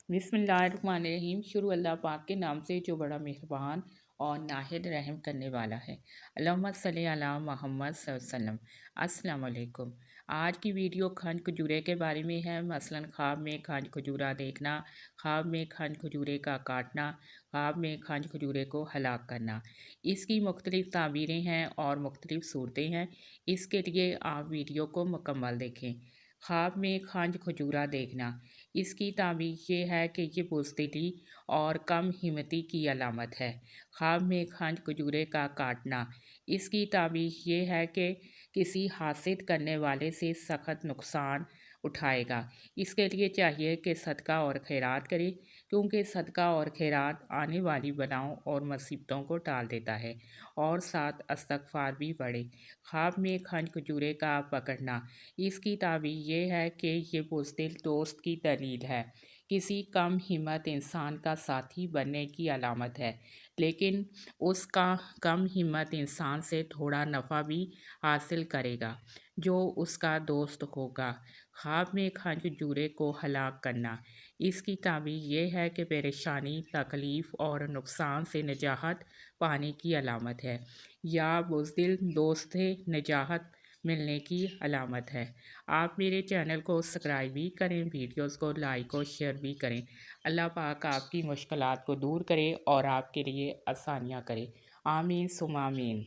बिस्मिल्लाहिर्रहमानिर्रहीम। शुरू अल्लाह पाक के नाम से जो बड़ा मेहरबान और नाहिद रहम करने वाला है। अल्लाहुम्मा सल्ली अला मुहम्मद सल्लल्लाहु अलैहि वसल्लम। अस्सलाम वालेकुम। आज की वीडियो खंड खजूरे के बारे में है। मसलन ख्वाब में खंड खजूरा देखना, ख्वाब में खंड खजूरे का काटना, ख्वाब में खंड खजूरे को हलाक करना। इसकी मुख्तलिफ ताबीरें हैं और मुख्तलिफ सूरतें हैं। इसके लिए आप वीडियो को मुकम्मल देखें। ख्वाब में खंड खजूरा देखना, इसकी ताबीर ये है कि ये बुज़दिली और कम हिम्मती की अलामत है। ख्वाब में खंड खजूरे का काटना, इसकी ताबीर ये है कि किसी हासिद करने वाले से सख्त नुकसान उठाएगा। इसके लिए चाहिए कि सदका और खैरात करे, क्योंकि सदका और खैरात आने वाली बलाओं और मुसीबतों को टाल देता है और साथ इस्तग़फ़ार भी बढ़े। ख्वाब में खंड खजूरे का पकड़ना, इसकी ताबीर ये है कि ये बुज़दिल दोस्त की दलील है, किसी कम हिम्मत इंसान का साथी बनने की अलामत है, लेकिन उसका कम हिम्मत इंसान से थोड़ा नफ़ा भी हासिल करेगा जो उसका दोस्त होगा। ख्वाब में खंड खजूरे को हलाक करना, इसकी ताबीर ये है कि परेशानी, तकलीफ़ और नुकसान से निजात पाने की अलामत है या बुज़दिल दोस्त से निजात मिलने की अलामत है। आप मेरे चैनल को सब्सक्राइब भी करें, वीडियोस को लाइक और शेयर भी करें। अल्लाह पाक आपकी मुश्किलात को दूर करे और आपके लिए आसानियाँ करे। आमीन सुम्मा आमीन।